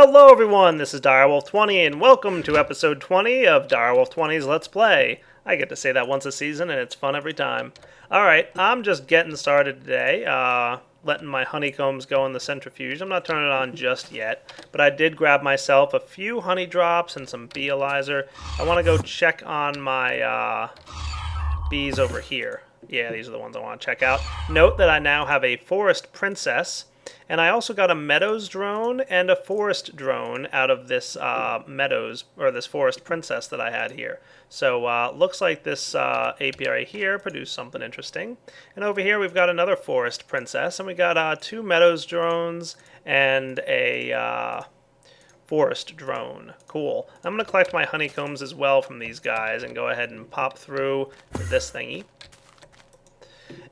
Hello everyone, this is Direwolf20 and welcome to episode 20 of Direwolf20's Let's Play. I get to say that once a season and it's fun every time. Alright, I'm just getting started today, letting my honeycombs go in the centrifuge. I'm not turning it on just yet, but I did grab myself a few honey drops and some beealizer. I want to go check on my bees over here. Yeah, these are the ones I want to check out. Note that I now have a forest princess. And I also got a meadows drone and a forest drone out of this meadows, or this forest princess that I had here. So looks like this apiary here produced something interesting. And over here we've got another forest princess, and we got two meadows drones and a forest drone. Cool. I'm going to collect my honeycombs as well from these guys and go ahead and pop through this thingy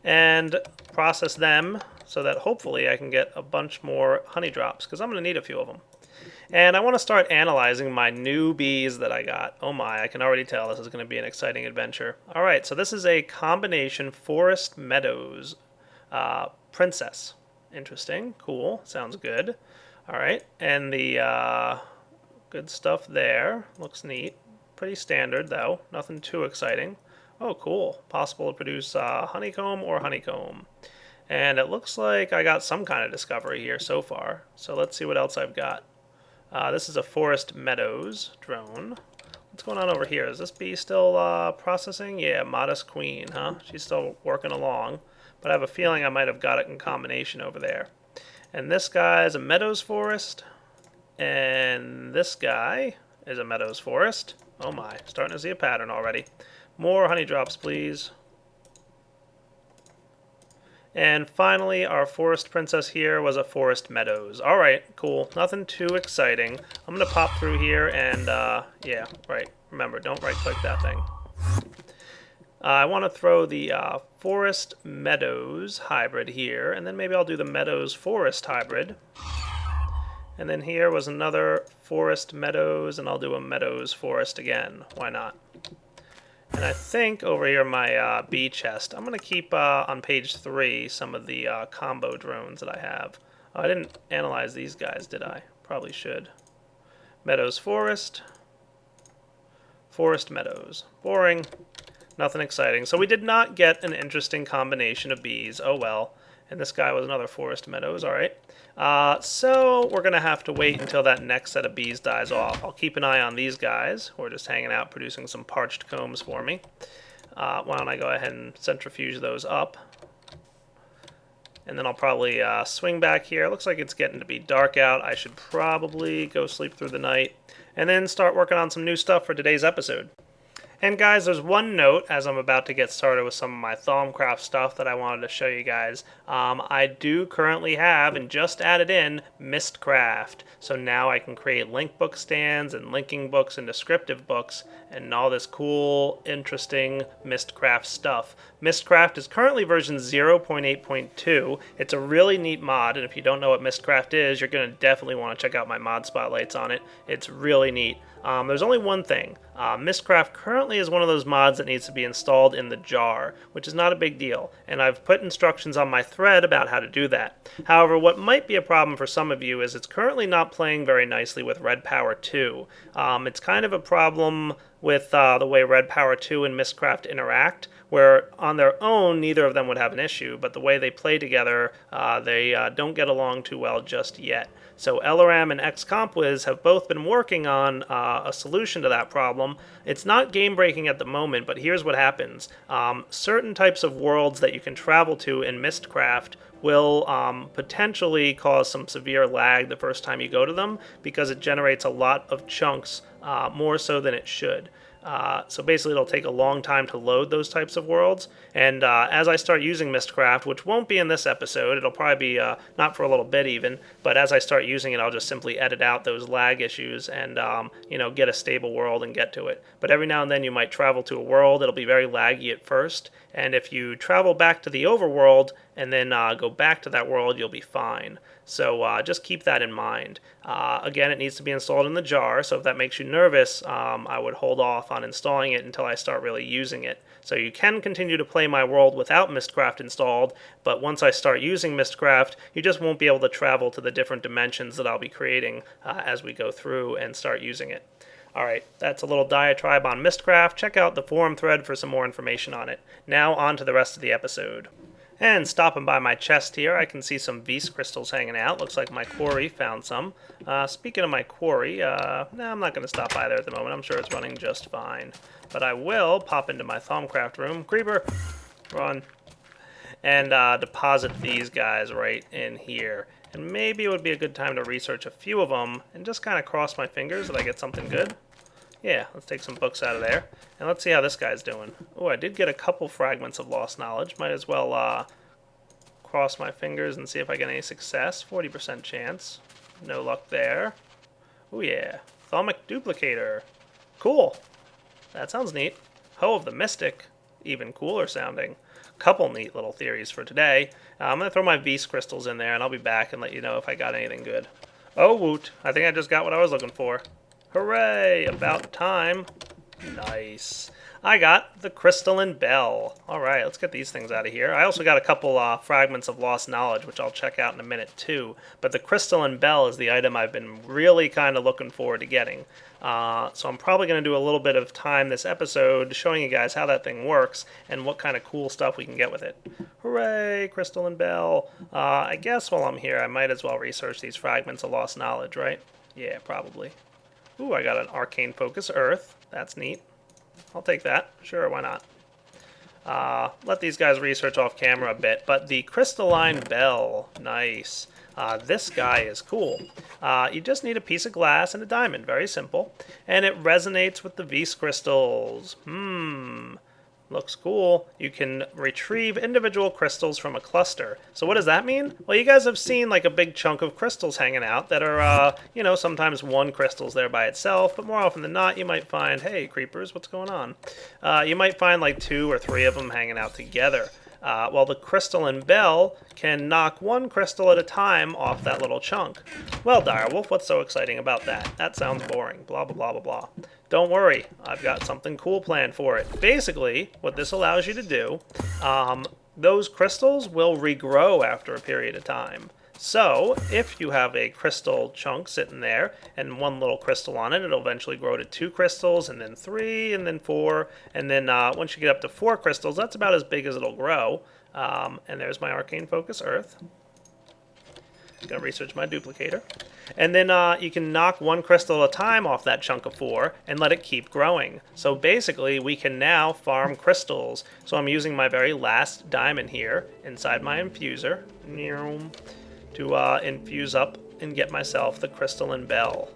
and process them so that hopefully I can get a bunch more honey drops, because I'm going to need a few of them. And I want to start analyzing my new bees that I got. Oh my, I can already tell this is going to be an exciting adventure. Alright, so this is a combination forest meadows princess. Interesting, cool, sounds good. Alright, and the good stuff there, looks neat. Pretty standard though, nothing too exciting. Oh cool, possible to produce honeycomb or honeycomb. And it looks like I got some kind of discovery here so far. So let's see what else I've got. This is a forest meadows drone. What's going on over here? Is this bee still processing? Yeah, modest queen, huh? She's still working along. But I have a feeling I might have got it in combination over there. And this guy is a meadows forest. And this guy is a meadows forest. Oh my, starting to see a pattern already. More honey drops, please. And finally, our forest princess here was a forest meadows. Alright, cool. Nothing too exciting. I'm going to pop through here and, yeah, right. Remember, don't right-click that thing. I want to throw the forest meadows hybrid here, and then maybe I'll do the meadows forest hybrid. And then here was another forest meadows, and I'll do a meadows forest again. Why not? And I think over here in my bee chest, I'm going to keep on page 3 some of the combo drones that I have. Oh, I didn't analyze these guys, did I? Probably should. Meadows Forest. Forest Meadows. Boring. Nothing exciting. So we did not get an interesting combination of bees. Oh well. And this guy was another Forest Meadows. Alright. So we're going to have to wait until that next set of bees dies off. I'll keep an eye on these guys who are just hanging out producing some parched combs for me. Why don't I go ahead and centrifuge those up. And then I'll probably swing back here. It looks like it's getting to be dark out. I should probably go sleep through the night and then start working on some new stuff for today's episode. And guys, there's one note as I'm about to get started with some of my Thaumcraft stuff that I wanted to show you guys. I do currently have, and just added in, Mystcraft. So now I can create link book stands and linking books and descriptive books and all this cool, interesting Mystcraft stuff. Mystcraft is currently version 0.8.2. It's a really neat mod, and if you don't know what Mystcraft is, you're going to definitely want to check out my mod spotlights on it. It's really neat. There's only one thing. Mystcraft currently is one of those mods that needs to be installed in the jar, which is not a big deal, and I've put instructions on my thread about how to do that. However, what might be a problem for some of you is it's currently not playing very nicely with Red Power 2. It's kind of a problem with the way Red Power 2 and Mystcraft interact, where on their own neither of them would have an issue, but the way they play together, they don't get along too well just yet. So Elaram and XCompWiz have both been working on a solution to that problem. It's not game-breaking at the moment, but here's what happens. Certain types of worlds that you can travel to in Mystcraft will potentially cause some severe lag the first time you go to them, because it generates a lot of chunks, more so than it should. So basically it'll take a long time to load those types of worlds, and as I start using Mystcraft, which won't be in this episode, it'll probably be not for a little bit even, but as I start using it I'll just simply edit out those lag issues and get a stable world and get to it. But every now and then you might travel to a world, it'll be very laggy at first, and if you travel back to the overworld and then go back to that world, you'll be fine. So just keep that in mind. Again, it needs to be installed in the jar, so if that makes you nervous, I would hold off on installing it until I start really using it. So you can continue to play my world without Mystcraft installed, but once I start using Mystcraft, you just won't be able to travel to the different dimensions that I'll be creating as we go through and start using it. Alright, that's a little diatribe on Mystcraft. Check out the forum thread for some more information on it. Now on to the rest of the episode. And stopping by my chest here, I can see some Beast crystals hanging out. Looks like my quarry found some. Speaking of my quarry, I'm not going to stop by there at the moment. I'm sure it's running just fine. But I will pop into my Thaumcraft room. Creeper, run. And deposit these guys right in here. And maybe it would be a good time to research a few of them and just kind of cross my fingers that I get something good. Yeah, let's take some books out of there. And let's see how this guy's doing. Oh, I did get a couple fragments of lost knowledge. Might as well cross my fingers and see if I get any success. 40% chance. No luck there. Oh yeah, Thalmic duplicator. Cool. That sounds neat. Hoe of the Mystic. Even cooler sounding. Couple neat little theories for today. I'm going to throw my Beast crystals in there and I'll be back and let you know if I got anything good. Oh woot, I think I just got what I was looking for. Hooray! About time. Nice. I got the crystalline bell. Alright, let's get these things out of here. I also got a couple fragments of lost knowledge, which I'll check out in a minute too. But the crystalline bell is the item I've been really kind of looking forward to getting. So I'm probably going to do a little bit of time this episode showing you guys how that thing works and what kind of cool stuff we can get with it. Hooray, crystalline bell. I guess while I'm here, I might as well research these fragments of lost knowledge, right? Yeah, probably. Ooh, I got an arcane focus earth. That's neat. I'll take that. Sure, why not? Let these guys research off camera a bit, but the crystalline bell, nice. This guy is cool. You just need a piece of glass and a diamond, very simple. And it resonates with the Beast crystals. Looks cool. You can retrieve individual crystals from a cluster. So what does that mean? Well, you guys have seen like a big chunk of crystals hanging out that are, sometimes one crystal's there by itself, but more often than not, you might find, hey, creepers, what's going on? You might find like 2 or 3 of them hanging out together. Well, the crystalline bell can knock one crystal at a time off that little chunk. Well, Direwolf, what's so exciting about that? That sounds boring. Blah, blah, blah, blah, blah. Don't worry, I've got something cool planned for it. Basically, what this allows you to do, those crystals will regrow after a period of time. So, if you have a crystal chunk sitting there, and one little crystal on it, it'll eventually grow to 2 crystals, and then 3, and then 4, and then once you get up to 4 crystals, that's about as big as it'll grow. And there's my arcane focus earth. Gonna research my duplicator. And then you can knock 1 crystal at a time off that chunk of 4 and let it keep growing. So basically we can now farm crystals. So I'm using my very last diamond here inside my infuser to infuse up and get myself the crystalline bell.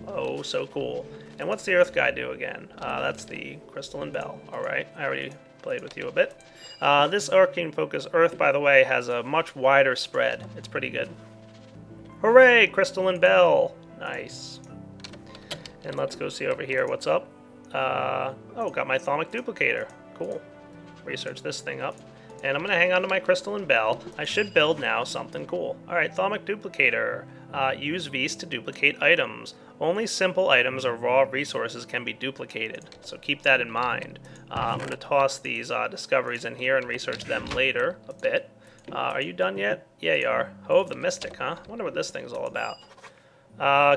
Oh, so cool. And what's the earth guy do again? That's the crystalline bell. Alright, I already played with you a bit. This arcane focus earth, by the way, has a much wider spread. It's pretty good. Hooray, crystalline bell. Nice. And let's go see over here what's up. Oh, got my Thalmic duplicator. Cool. Research this thing up. And I'm going to hang on to my crystalline bell. I should build now something cool. Alright, Thalmic duplicator. Use V's to duplicate items. Only simple items or raw resources can be duplicated, so keep that in mind. I'm going to toss these discoveries in here and research them later a bit. Are you done yet? Yeah, you are. Hoe of the Mystic, huh? I wonder what this thing's all about.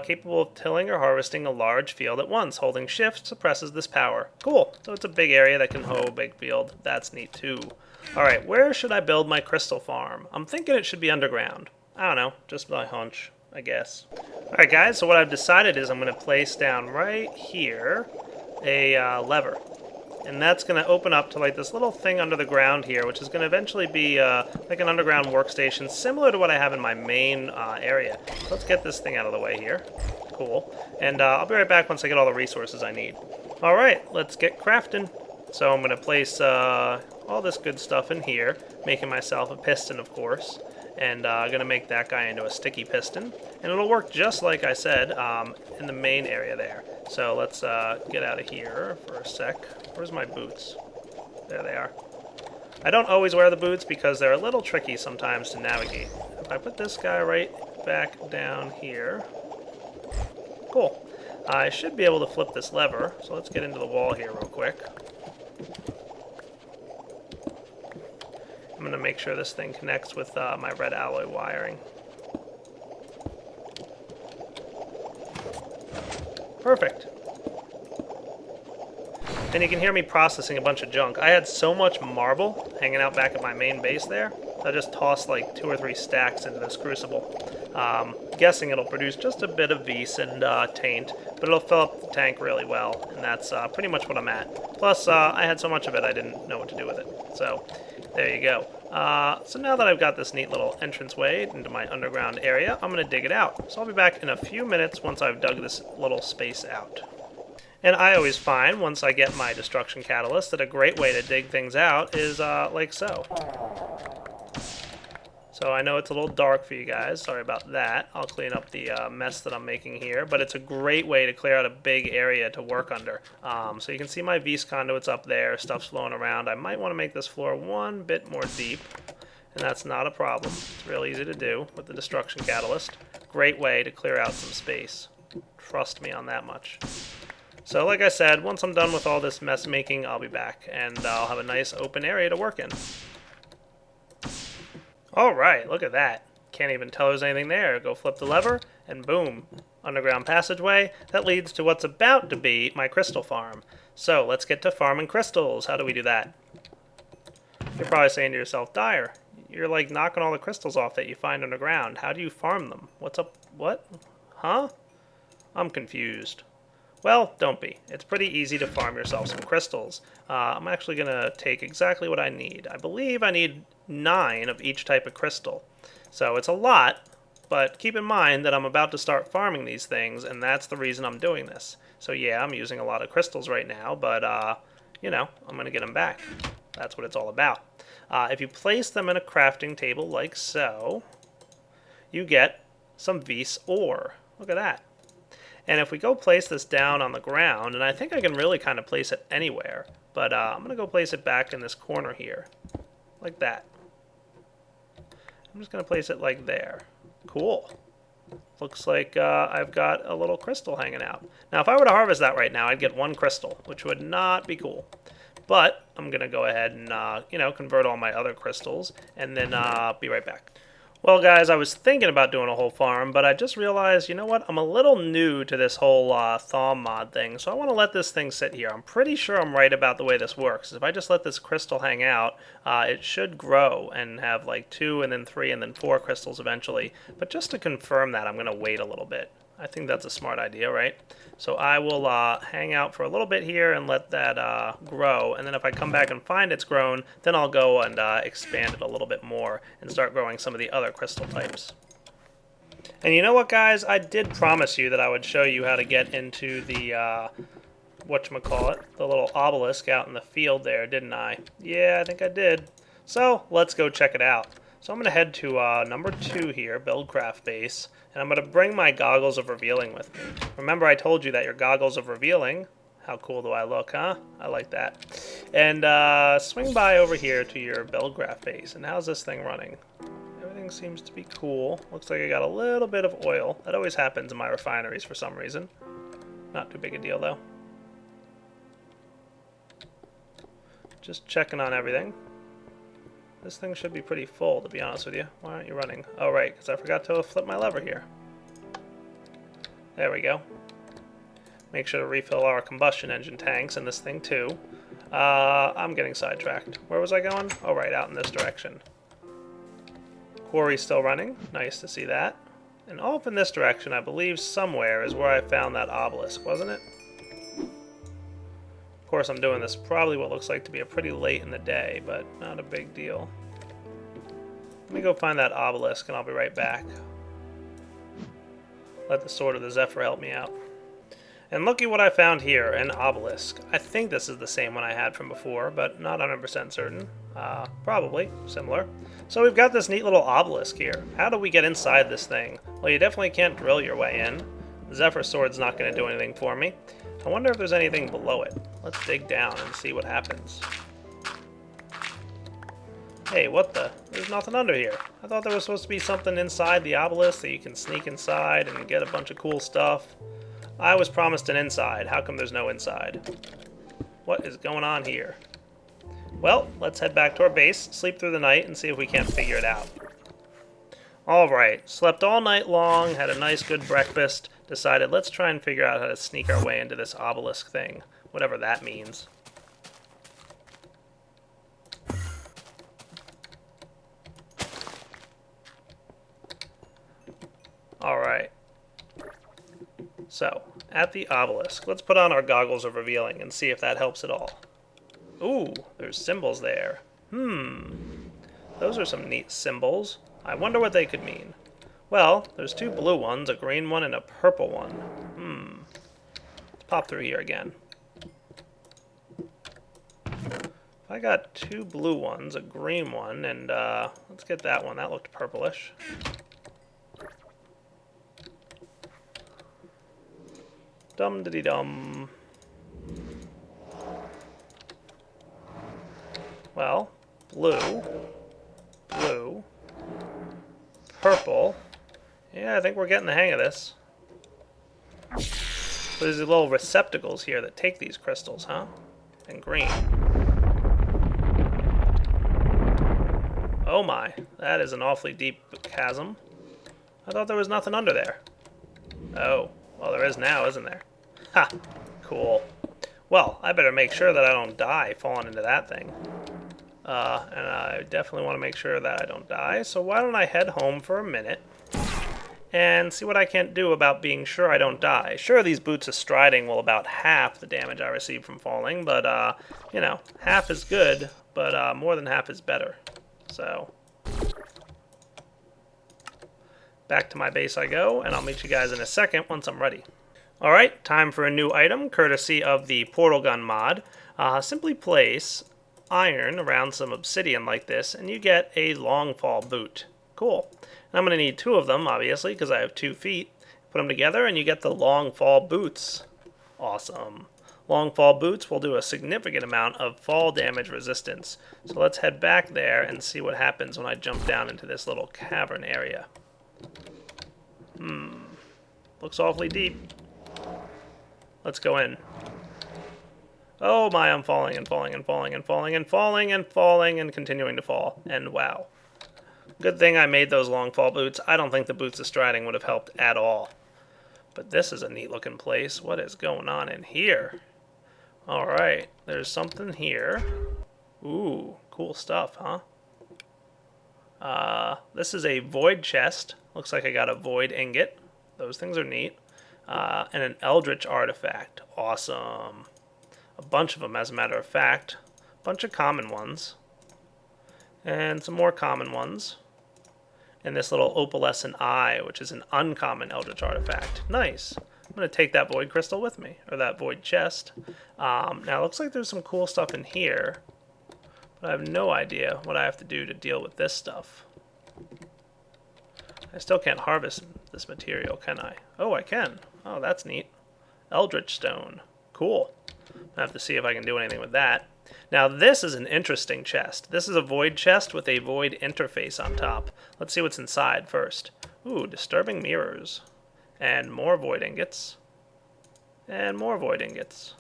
Capable of tilling or harvesting a large field at once. Holding shift suppresses this power. Cool. So it's a big area that can hoe a big field. That's neat too. Alright, where should I build my crystal farm? I'm thinking it should be underground. I don't know, just my hunch, I guess. Alright guys, so what I've decided is I'm going to place down right here a lever. And that's going to open up to like this little thing under the ground here, which is going to eventually be like an underground workstation, similar to what I have in my main area. So let's get this thing out of the way here. Cool. And I'll be right back once I get all the resources I need. Alright, let's get crafting. So I'm going to place all this good stuff in here, making myself a piston, of course. And I'm going to make that guy into a sticky piston. And it'll work just like I said in the main area there. So let's get out of here for a sec. Where's my boots? There they are. I don't always wear the boots because they're a little tricky sometimes to navigate. If I put this guy right back down here, cool. I should be able to flip this lever, so let's get into the wall here real quick. I'm going to make sure this thing connects with my red alloy wiring. Perfect. And you can hear me processing a bunch of junk. I had so much marble hanging out back at my main base there, I just tossed like 2 or 3 stacks into this crucible. Guessing it'll produce just a bit of vis and taint, but it'll fill up the tank really well, and that's pretty much what I'm at. Plus, I had so much of it I didn't know what to do with it. So, there you go. So now that I've got this neat little entranceway into my underground area, I'm going to dig it out. So I'll be back in a few minutes once I've dug this little space out. And I always find, once I get my destruction catalyst, that a great way to dig things out is like so. So I know it's a little dark for you guys, sorry about that. I'll clean up the mess that I'm making here, but it's a great way to clear out a big area to work under. So you can see my vis conduits up there, stuff's flowing around. I might want to make this floor one bit more deep, and that's not a problem. It's real easy to do with the destruction catalyst. Great way to clear out some space. Trust me on that much. So like I said, once I'm done with all this mess making, I'll be back, and I'll have a nice open area to work in. Alright, look at that. Can't even tell there's anything there. Go flip the lever, and boom. Underground passageway that leads to what's about to be my crystal farm. So let's get to farming crystals. How do we do that? You're probably saying to yourself, Dire, you're like knocking all the crystals off that you find underground. How do you farm them? What's up? What? Huh? I'm confused. Well, don't be. It's pretty easy to farm yourself some crystals. I'm actually going to take exactly what I need. I believe I need 9 of each type of crystal. So it's a lot, but keep in mind that I'm about to start farming these things, and that's the reason I'm doing this. So yeah, I'm using a lot of crystals right now, but, you know, I'm going to get them back. That's what it's all about. If you place them in a crafting table like so, you get some vis ore. Look at that. And if we go place this down on the ground, and I think I can really kind of place it anywhere, but I'm going to go place it back in this corner here, like that. I'm just going to place it like there. Cool. Looks like I've got a little crystal hanging out. Now, if I were to harvest that right now, I'd get 1 crystal, which would not be cool. But I'm going to go ahead and, you know, convert all my other crystals, and then be right back. Well, guys, I was thinking about doing a whole farm, but I just realized, you know what, I'm a little new to this whole Thaum mod thing, so I want to let this thing sit here. I'm pretty sure I'm right about the way this works. If I just let this crystal hang out, it should grow and have like 2 and then 3 and then 4 crystals eventually. But just to confirm that, I'm going to wait a little bit. I think that's a smart idea, right? So I will hang out for a little bit here and let that grow, and then if I come back and find it's grown, then I'll go and expand it a little bit more and start growing some of the other crystal types. And you know what, guys? I did promise you that I would show you how to get into the, whatchamacallit, the little obelisk out in the field there, didn't I? Yeah, I think I did. So let's go check it out. So I'm going to head to number 2 here, Buildcraft base, and I'm going to bring my goggles of revealing with me. Remember I told you that your goggles of revealing, how cool do I look, huh? I like that. And swing by over here to your Buildcraft base, and how's this thing running? Everything seems to be cool. Looks like I got a little bit of oil. That always happens in my refineries for some reason. Not too big a deal though. Just checking on everything. This thing should be pretty full, to be honest with you. Why aren't you running? Oh, right, because I forgot to flip my lever here. There we go. Make sure to refill our combustion engine tanks in this thing, too. I'm getting sidetracked. Where was I going? Oh, right, out in this direction. Quarry's still running. Nice to see that. And off in this direction, I believe somewhere, is where I found that obelisk, wasn't it? Of course, I'm doing this probably what looks like to be a pretty late in the day, but not a big deal. Let me go find that obelisk, and I'll be right back. Let the Sword of the Zephyr help me out. And looky what I found here, an obelisk. I think this is the same one I had from before, but not 100% certain. Probably similar. So we've got this neat little obelisk here. How do we get inside this thing? Well, you definitely can't drill your way in. The Zephyr Sword's not going to do anything for me. I wonder if there's anything below it. Let's dig down and see what happens. Hey, what the? There's nothing under here. I thought there was supposed to be something inside the obelisk that you can sneak inside and get a bunch of cool stuff. I was promised an inside. How come there's no inside? What is going on here? Well, let's head back to our base, sleep through the night, and see if we can't figure it out. Alright, slept all night long, had a nice good breakfast, decided let's try and figure out how to sneak our way into this obelisk thing, whatever that means. Alright. So, at the obelisk, let's put on our goggles of revealing and see if that helps at all. Ooh, there's symbols there. Those are some neat symbols. I wonder what they could mean. Well, there's two blue ones, a green one and a purple one. Let's pop through here again. I got two blue ones, a green one, and let's get that one. That looked purplish. Dum-diddy-dum. Well, blue, blue, purple. Yeah, I think we're getting the hang of this. So there's these little receptacles here that take these crystals, huh? And green. Oh my, that is an awfully deep chasm. I thought there was nothing under there. Oh, well there is now, isn't there? Ha! Cool. Well, I better make sure that I don't die falling into that thing. And I definitely want to make sure that I don't die, so why don't I head home for a minute and see what I can do about being sure I don't die. Sure, these boots of striding will about half the damage I receive from falling, but, you know, half is good, but more than half is better. So, back to my base I go, and I'll meet you guys in a second once I'm ready. Alright, time for a new item, courtesy of the portal gun mod. Simply place iron around some obsidian like this, and you get a long fall boot. Cool. And I'm going to need two of them, obviously, because I have 2 feet. Put them together, and you get the long fall boots. Awesome. Long fall boots will do a significant amount of fall damage resistance. So let's head back there and see what happens when I jump down into this little cavern area. Looks awfully deep. Let's go in. Oh my, I'm falling and falling and falling and falling and falling and falling and continuing to fall. And wow. Good thing I made those long fall boots. I don't think the boots of striding would have helped at all. But this is a neat looking place. What is going on in here? Alright, there's something here. Ooh, cool stuff, huh? This is a void chest. Looks like I got a void ingot. Those things are neat. And an eldritch artifact. Awesome. A bunch of them, as a matter of fact. A bunch of common ones. And some more common ones. And this little opalescent eye, which is an uncommon eldritch artifact. Nice. I'm going to take that void crystal with me, or that void chest. Now, it looks like there's some cool stuff in here. But I have no idea what I have to do to deal with this stuff. I still can't harvest this material, can I? Oh, I can. Oh, that's neat. Eldritch stone. Cool. I have to see if I can do anything with that. Now, this is an interesting chest. This is a void chest with a void interface on top. Let's see what's inside first. Ooh, disturbing mirrors. And more void ingots. And more void ingots.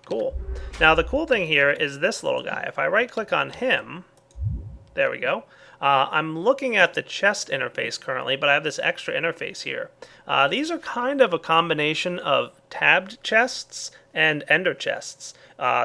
Cool. Now, the cool thing here is this little guy. If I right-click on him, there we go. I'm looking at the chest interface currently, but I have this extra interface here. These are kind of a combination of tabbed chests and ender chests.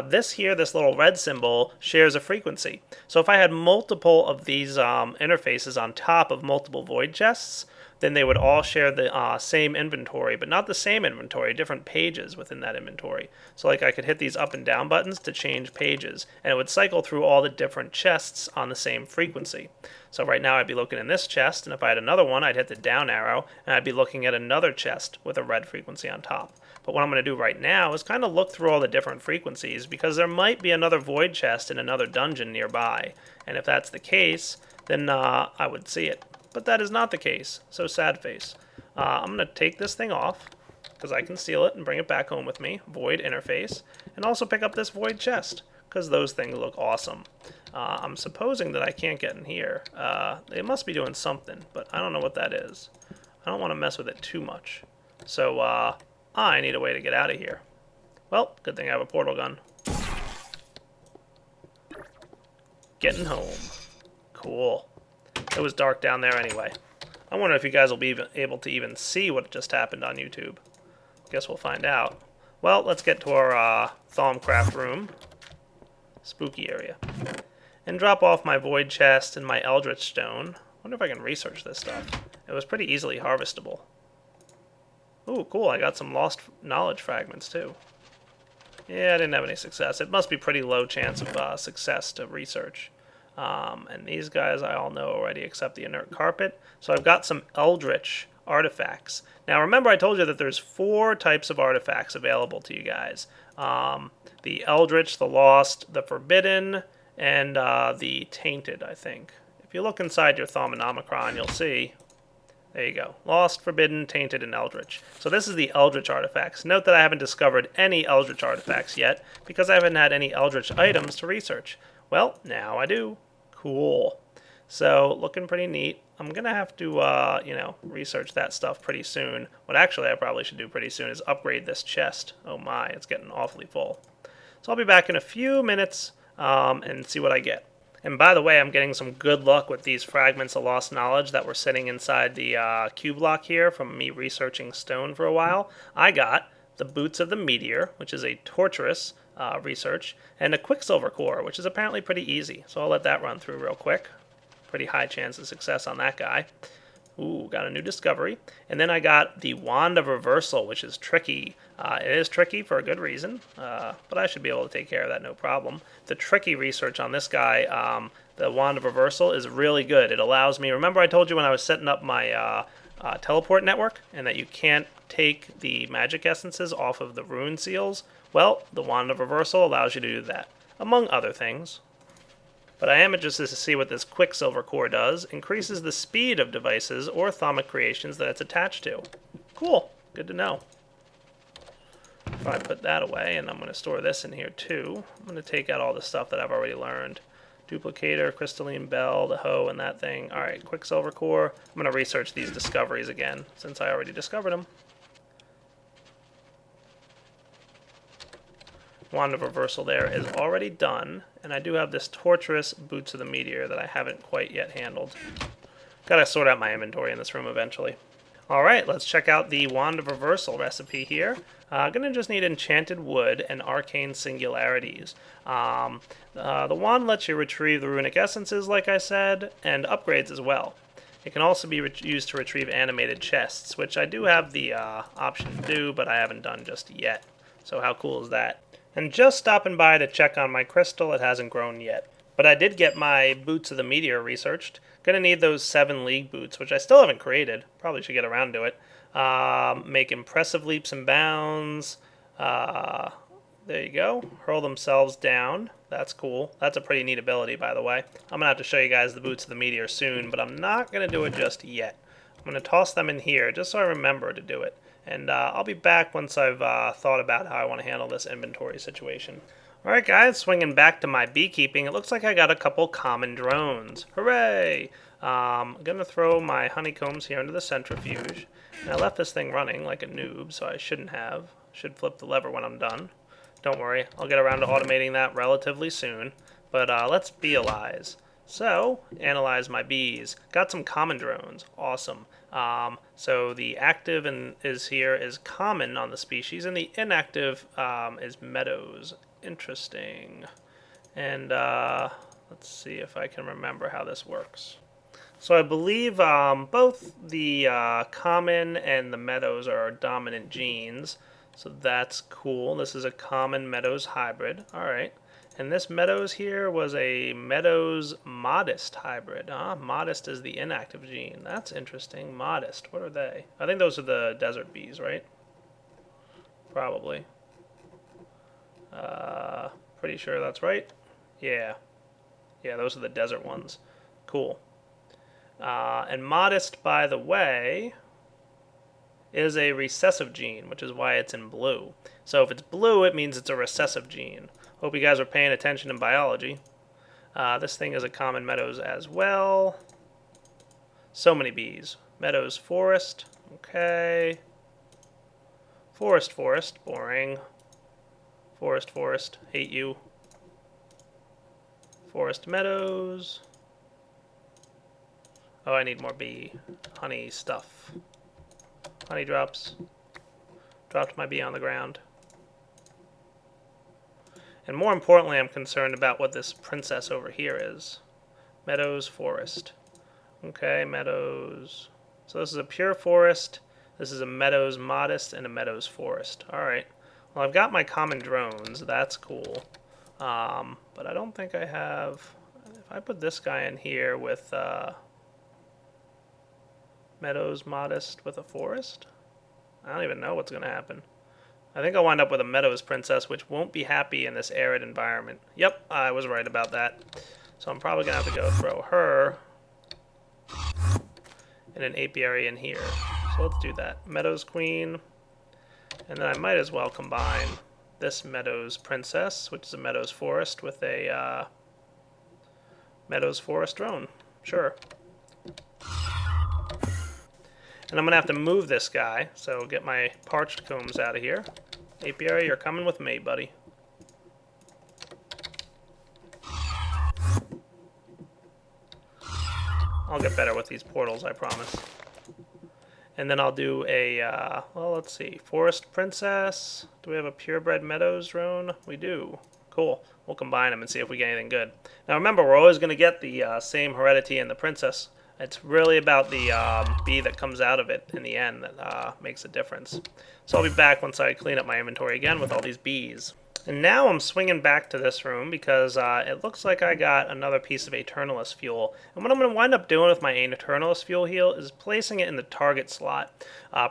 This little red symbol, shares a frequency. So if I had multiple of these interfaces on top of multiple void chests, then they would all share the same inventory, but not the same inventory, different pages within that inventory. So like I could hit these up and down buttons to change pages, and it would cycle through all the different chests on the same frequency. So right now I'd be looking in this chest, and if I had another one, I'd hit the down arrow, and I'd be looking at another chest with a red frequency on top. But what I'm going to do right now is kind of look through all the different frequencies, because there might be another void chest in another dungeon nearby. And if that's the case, then I would see it. But that is not the case, so sad face. I'm going to take this thing off, because I can seal it and bring it back home with me, void interface, and also pick up this void chest, because those things look awesome. I'm supposing that I can't get in here. They must be doing something, but I don't know what that is. I don't want to mess with it too much. So I need a way to get out of here. Well, good thing I have a portal gun. Getting home. Cool. It was dark down there anyway. I wonder if you guys will be able to even see what just happened on YouTube. Guess we'll find out. Well, let's get to our Thaumcraft room. Spooky area. And drop off my void chest and my eldritch stone. Wonder if I can research this stuff. It was pretty easily harvestable. Ooh, cool. I got some lost knowledge fragments too. Yeah, I didn't have any success. It must be pretty low chance of success to research. And these guys I all know already except the inert carpet. So I've got some eldritch artifacts. Now remember I told you that there's 4 types of artifacts available to you guys. The eldritch, the lost, the forbidden, and the tainted, I think. If you look inside your Thaumanomicron, you'll see, there you go, lost, forbidden, tainted, and eldritch. So this is the eldritch artifacts. Note that I haven't discovered any eldritch artifacts yet because I haven't had any eldritch items to research. Well, now I do. Cool. So, looking pretty neat. I'm going to have to, research that stuff pretty soon. What actually I probably should do pretty soon is upgrade this chest. Oh my, it's getting awfully full. So I'll be back in a few minutes and see what I get. And by the way, I'm getting some good luck with these fragments of lost knowledge that were sitting inside the cube block here from me researching stone for a while. I got the boots of the meteor, which is a torturous research, and a quicksilver core, which is apparently pretty easy. So I'll let that run through real quick. Pretty high chance of success on that guy. Ooh, got a new discovery. And then I got the Wand of Reversal, which is tricky. It is tricky for a good reason, but I should be able to take care of that no problem. The tricky research on this guy, the Wand of Reversal, is really good. It allows me, remember I told you when I was setting up my teleport network, and that you can't take the magic essences off of the rune seals? Well, the Wand of Reversal allows you to do that, among other things. But I am interested to see what this Quicksilver core does. Increases the speed of devices or thaumic creations that it's attached to. Cool. Good to know. If I put that away, and I'm going to store this in here too. I'm going to take out all the stuff that I've already learned. Duplicator, crystalline bell, the hoe, and that thing. Alright, Quicksilver core. I'm going to research these discoveries again, since I already discovered them. Wand of Reversal there is already done, and I do have this torturous Boots of the Meteor that I haven't quite yet handled. Gotta sort out my inventory in this room eventually. Alright, let's check out the Wand of Reversal recipe here. Gonna just need enchanted wood and arcane singularities. The wand lets you retrieve the runic essences, like I said, and upgrades as well. It can also be used to retrieve animated chests, which I do have the option to do, but I haven't done just yet. So how cool is that? And just stopping by to check on my crystal, it hasn't grown yet. But I did get my Boots of the Meteor researched. Gonna need those 7 League boots, which I still haven't created. Probably should get around to it. Make impressive leaps and bounds. There you go. Hurl themselves down. That's cool. That's a pretty neat ability, by the way. I'm gonna have to show you guys the Boots of the Meteor soon, but I'm not gonna do it just yet. I'm gonna toss them in here, just so I remember to do it. And I'll be back once I've thought about how I want to handle this inventory situation. Alright guys, swinging back to my beekeeping, it looks like I got a couple common drones. Hooray! I'm going to throw my honeycombs here into the centrifuge. And I left this thing running like a noob, so I shouldn't have. Should flip the lever when I'm done. Don't worry, I'll get around to automating that relatively soon. But let's beealize. So, analyze my bees. Got some common drones. Awesome. So the active is common on the species, and the inactive is meadows. Interesting. And let's see if I can remember how this works. So I believe both the common and the meadows are dominant genes. So that's cool. This is a common meadows hybrid. All right. And this meadows here was a meadows modest hybrid. Modest is the inactive gene. That's interesting. Modest. What are they? I think those are the desert bees, right? Probably. Pretty sure that's right. Yeah. Yeah, those are the desert ones. Cool. And modest, by the way, is a recessive gene, which is why it's in blue. So if it's blue, it means it's a recessive gene. Hope you guys are paying attention in biology. This thing is a common meadows as well. So many bees. Meadows, forest. Okay. Forest, forest. Boring. Forest, forest. Hate you. Forest, meadows. Oh, I need more bee honey stuff. Honey drops. Dropped my bee on the ground. And more importantly, I'm concerned about what this princess over here is. Meadows, forest. Okay, meadows. So this is a pure forest. This is a meadows modest and a meadows forest. Alright. Well, I've got my common drones. That's cool. But I don't think I have... If I put this guy in here with meadows modest with a forest, I don't even know what's going to happen. I think I'll wind up with a meadows princess, which won't be happy in this arid environment. Yep, I was right about that. So I'm probably going to have to go throw her in an apiary in here. So let's do that. Meadows queen. And then I might as well combine this meadows princess, which is a meadows forest, with a meadows forest drone. Sure. And I'm going to have to move this guy, so get my parched combs out of here. Apiary, you're coming with me, buddy. I'll get better with these portals, I promise. And then I'll do a, well, let's see, Forest Princess. Do we have a Purebred Meadows drone? We do. Cool. We'll combine them and see if we get anything good. Now remember, we're always going to get the same heredity in the princess. It's really about the bee that comes out of it in the end that makes a difference. So I'll be back once I clean up my inventory again with all these bees. And now I'm swinging back to this room because it looks like I got another piece of Eternalis fuel. And what I'm going to wind up doing with my Eternalis fuel here is placing it in the target slot.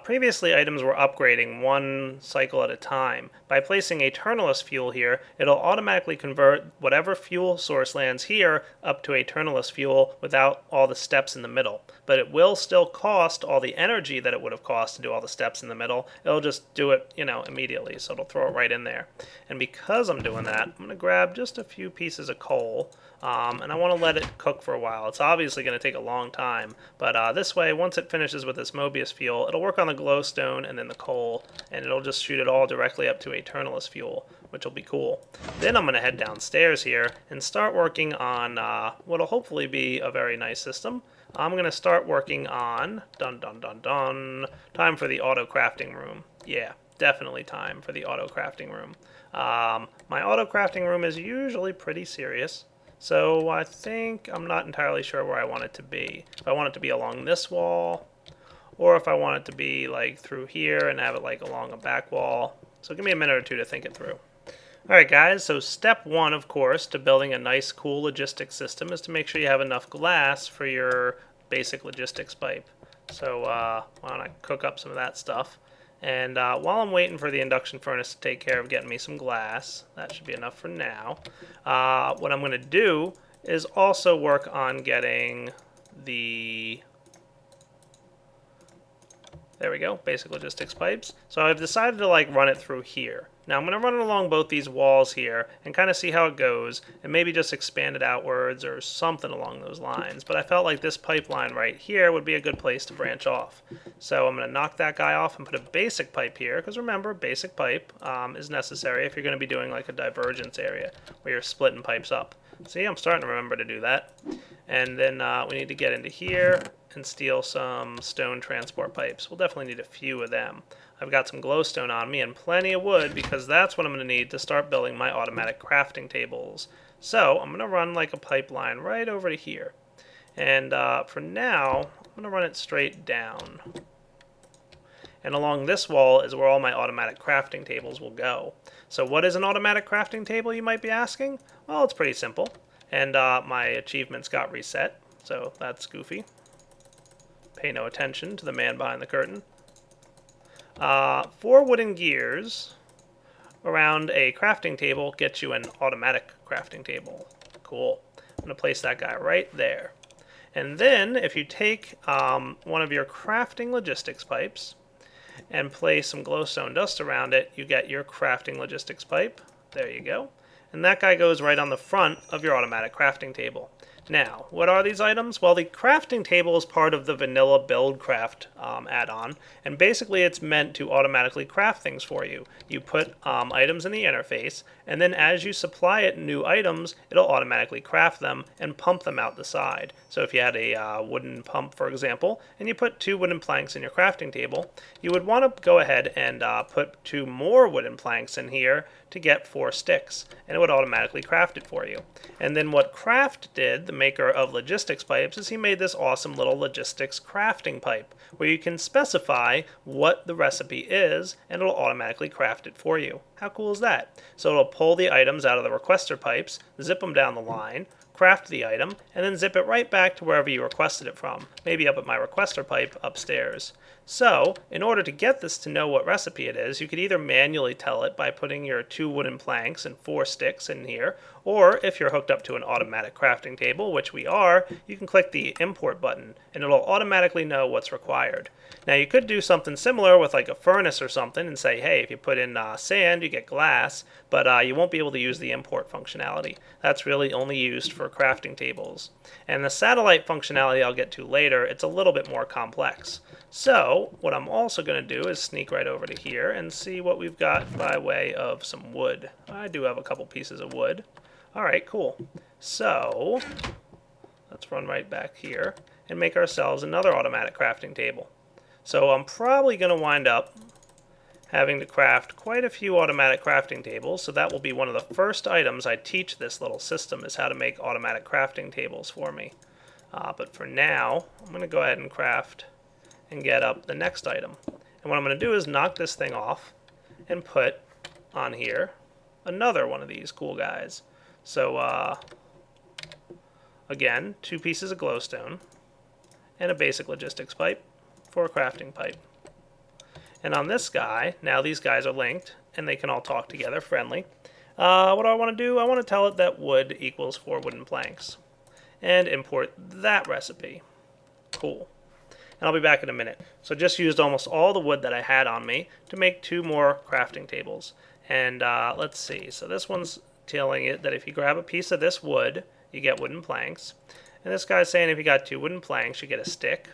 Previously, items were upgrading one cycle at a time. By placing Eternalis fuel here, it'll automatically convert whatever fuel source lands here up to Eternalis fuel without all the steps in the middle. But it will still cost all the energy that it would have cost to do all the steps in the middle. It'll just do it, immediately, so it'll throw it right in there. And because I'm doing that, I'm going to grab just a few pieces of coal, and I want to let it cook for a while. It's obviously going to take a long time, but this way, once it finishes with this Mobius fuel, it'll work on the glowstone and then the coal, and it'll just shoot it all directly up to Eternalis fuel, which will be cool. Then I'm going to head downstairs here and start working on what'll hopefully be a very nice system. I'm going to start working on, time for the auto-crafting room. Yeah, definitely time for the auto-crafting room. My auto-crafting room is usually pretty serious, so I think I'm not entirely sure where I want it to be. If I want it to be along this wall, or if I want it to be like through here and have it like along a back wall. So give me a minute or two to think it through. Alright guys, so step one, of course, to building a nice, cool logistics system is to make sure you have enough glass for your basic logistics pipe. So why don't I cook up some of that stuff. And while I'm waiting for the induction furnace to take care of getting me some glass, that should be enough for now, what I'm going to do is also work on getting the... There we go, basic logistics pipes. So I've decided to run it through here. Now I'm going to run it along both these walls here and kind of see how it goes and maybe just expand it outwards or something along those lines. But I felt like this pipeline right here would be a good place to branch off. So I'm going to knock that guy off and put a basic pipe here, because remember, basic pipe is necessary if you're going to be doing like a divergence area where you're splitting pipes up. See, I'm starting to remember to do that. And then we need to get into here and steal some stone transport pipes. We'll definitely need a few of them. I've got some glowstone on me and plenty of wood because that's what I'm going to need to start building my automatic crafting tables. So I'm going to run like a pipeline right over to here. And for now, I'm going to run it straight down. And along this wall is where all my automatic crafting tables will go. So what is an automatic crafting table, you might be asking? Well, it's pretty simple. And my achievements got reset, so that's goofy. Pay no attention to the man behind the curtain. 4 wooden gears around a crafting table gets you an automatic crafting table. Cool. I'm going to place that guy right there. And then if you take one of your crafting logistics pipes and place some glowstone dust around it, you get your crafting logistics pipe. There you go. and that guy goes right on the front of your automatic crafting table. Now, what are these items? Well, the crafting table is part of the vanilla Buildcraft add-on, and basically it's meant to automatically craft things for you. You put items in the interface, and then as you supply it new items, it'll automatically craft them and pump them out the side. So if you had a wooden pump, for example, and you put 2 wooden planks in your crafting table, you would want to go ahead and put 2 more wooden planks in here to get 4 sticks, and it would automatically craft it for you. And then what Craft did, the maker of logistics pipes, is he made this awesome little logistics crafting pipe where you can specify what the recipe is and it'll automatically craft it for you. How cool is that? So it'll pull the items out of the requester pipes, zip them down the line, craft the item, and then zip it right back to wherever you requested it from, maybe up at my requester pipe upstairs. So, in order to get this to know what recipe it is, you could either manually tell it by putting your 2 wooden planks and 4 sticks in here, or if you're hooked up to an automatic crafting table, which we are, you can click the import button and it'll automatically know what's required. Now you could do something similar with like a furnace or something and say, hey, if you put in sand, you get glass, but you won't be able to use the import functionality. That's really only used for crafting tables. And the satellite functionality I'll get to later, it's a little bit more complex. So what I'm also going to do is sneak right over to here and see what we've got by way of some wood. I do have a couple pieces of wood. Alright, cool. So let's run right back here and make ourselves another automatic crafting table. So I'm probably going to wind up having to craft quite a few automatic crafting tables, so that will be one of the first items I teach this little system, is how to make automatic crafting tables for me. But for now, I'm going to go ahead and craft and get up the next item. And what I'm going to do is knock this thing off and put on here another one of these cool guys. So again, 2 pieces of glowstone and a basic logistics pipe for a crafting pipe. And on this guy, now these guys are linked and they can all talk together, friendly. What do I want to do? I want to tell it that wood equals 4 wooden planks and import that recipe. Cool. And I'll be back in a minute. So just used almost all the wood that I had on me to make 2 more crafting tables. And let's see. So this one's telling it that if you grab a piece of this wood, you get wooden planks. And this guy's saying if you got 2 wooden planks, you get a stick.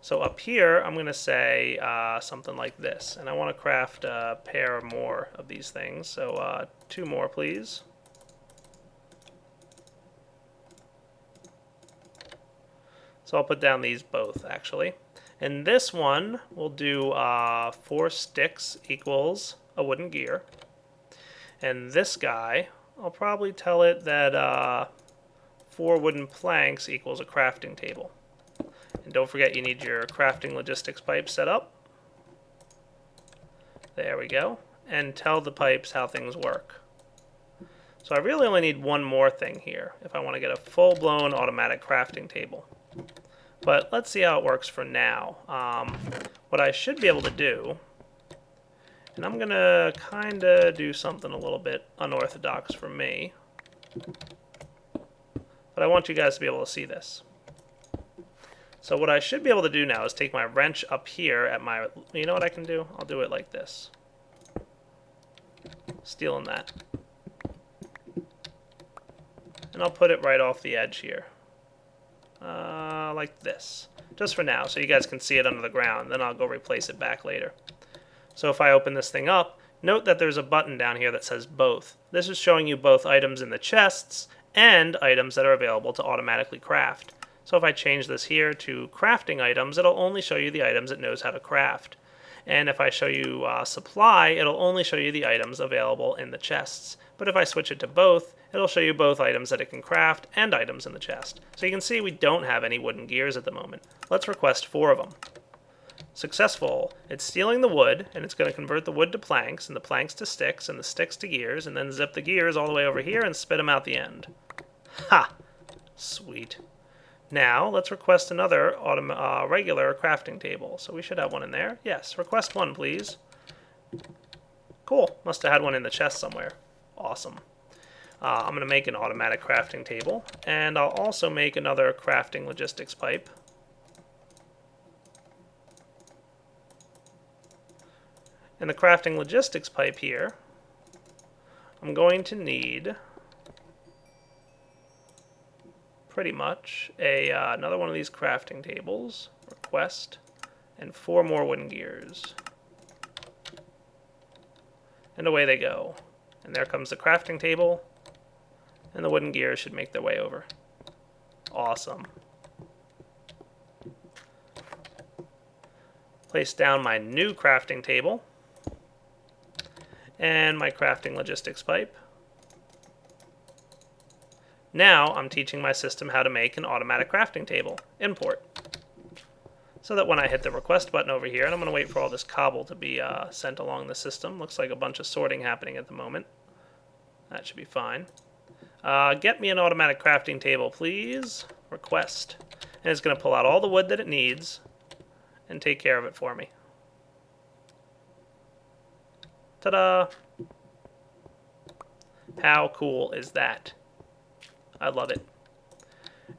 So up here, I'm going to say something like this. And I want to craft a pair or more of these things. So 2 more, please. So I'll put down these both, actually. And this one will do 4 sticks equals a wooden gear. And this guy, I'll probably tell it that 4 wooden planks equals a crafting table. And don't forget you need your crafting logistics pipe set up. There we go. And tell the pipes how things work. So I really only need one more thing here if I want to get a full-blown automatic crafting table. But let's see how it works for now. What I should be able to do, and I'm going to kind of do something a little bit unorthodox for me, but I want you guys to be able to see this. So what I should be able to do now is take my wrench up here at my, you know what I can do? I'll do it like this. Stealing that. And I'll put it right off the edge here. Like this. Just for now, so you guys can see it under the ground. Then I'll go replace it back later. So if I open this thing up, note that there's a button down here that says both. This is showing you both items in the chests and items that are available to automatically craft. So if I change this here to crafting items, it'll only show you the items it knows how to craft. And if I show you supply, it'll only show you the items available in the chests. But if I switch it to both, it'll show you both items that it can craft and items in the chest. So you can see we don't have any wooden gears at the moment. Let's request 4 of them. Successful. It's stealing the wood, and it's going to convert the wood to planks, and the planks to sticks, and the sticks to gears, and then zip the gears all the way over here and spit them out the end. Ha! Sweet. Now, let's request another regular crafting table. So we should have one in there. Yes, request 1, please. Cool. Must have had one in the chest somewhere. Awesome. I'm going to make an automatic crafting table, and I'll also make another crafting logistics pipe. And the crafting logistics pipe here, I'm going to need pretty much another one of these crafting tables, request, and 4 more wooden gears. And away they go. And there comes the crafting table, and the wooden gears should make their way over. Awesome. Place down my new crafting table and my crafting logistics pipe. Now I'm teaching my system how to make an automatic crafting table. Import. So that when I hit the request button over here, and I'm going to wait for all this cobble to be sent along the system. Looks like a bunch of sorting happening at the moment. That should be fine. Get me an automatic crafting table, please. Request. And it's going to pull out all the wood that it needs and take care of it for me. Ta-da! How cool is that? I love it.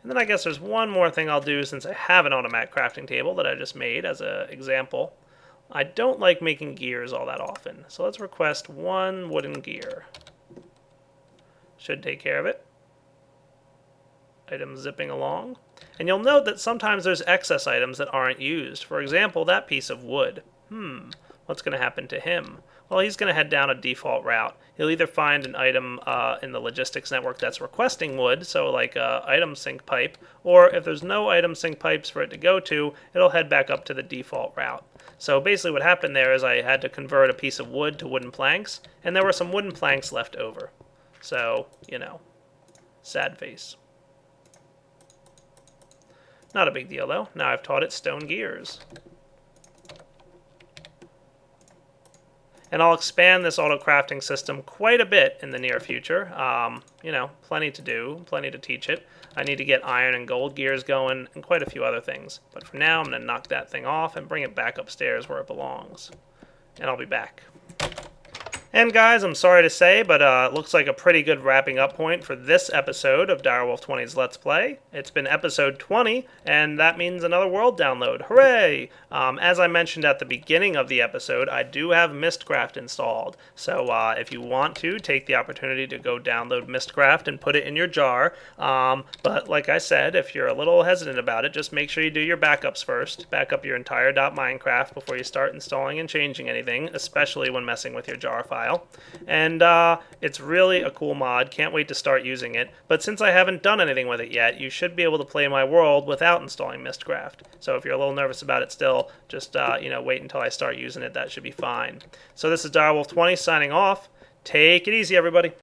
And then I guess there's one more thing I'll do since I have an automatic crafting table that I just made as an example. I don't like making gears all that often, so let's request 1 wooden gear. Should take care of it. Item zipping along. And you'll note that sometimes there's excess items that aren't used. For example, that piece of wood. What's going to happen to him? Well, he's going to head down a default route. He'll either find an item in the logistics network that's requesting wood, so like a item sync pipe, or if there's no item sync pipes for it to go to, it'll head back up to the default route. So basically what happened there is I had to convert a piece of wood to wooden planks, and there were some wooden planks left over. So, you know, sad face. Not a big deal though. Now I've taught it stone gears. And I'll expand this auto-crafting system quite a bit in the near future. You know, plenty to do, plenty to teach it. I need to get iron and gold gears going and quite a few other things. But for now, I'm going to knock that thing off and bring it back upstairs where it belongs. And I'll be back. And guys, I'm sorry to say, but it looks like a pretty good wrapping up point for this episode of Direwolf20's Let's Play. It's been episode 20, and that means another world download. Hooray! As I mentioned at the beginning of the episode, I do have Mystcraft installed. So if you want to, take the opportunity to go download Mystcraft and put it in your jar. But like I said, if you're a little hesitant about it, just make sure you do your backups first. Back up your entire .Minecraft before you start installing and changing anything, especially when messing with your jar file. And it's really a cool mod. Can't wait to start using it. But since I haven't done anything with it yet, you should be able to play my world without installing Mystcraft. So if you're a little nervous about it still, just you know, wait until I start using it. That should be fine. So this is Direwolf20 signing off. Take it easy, everybody.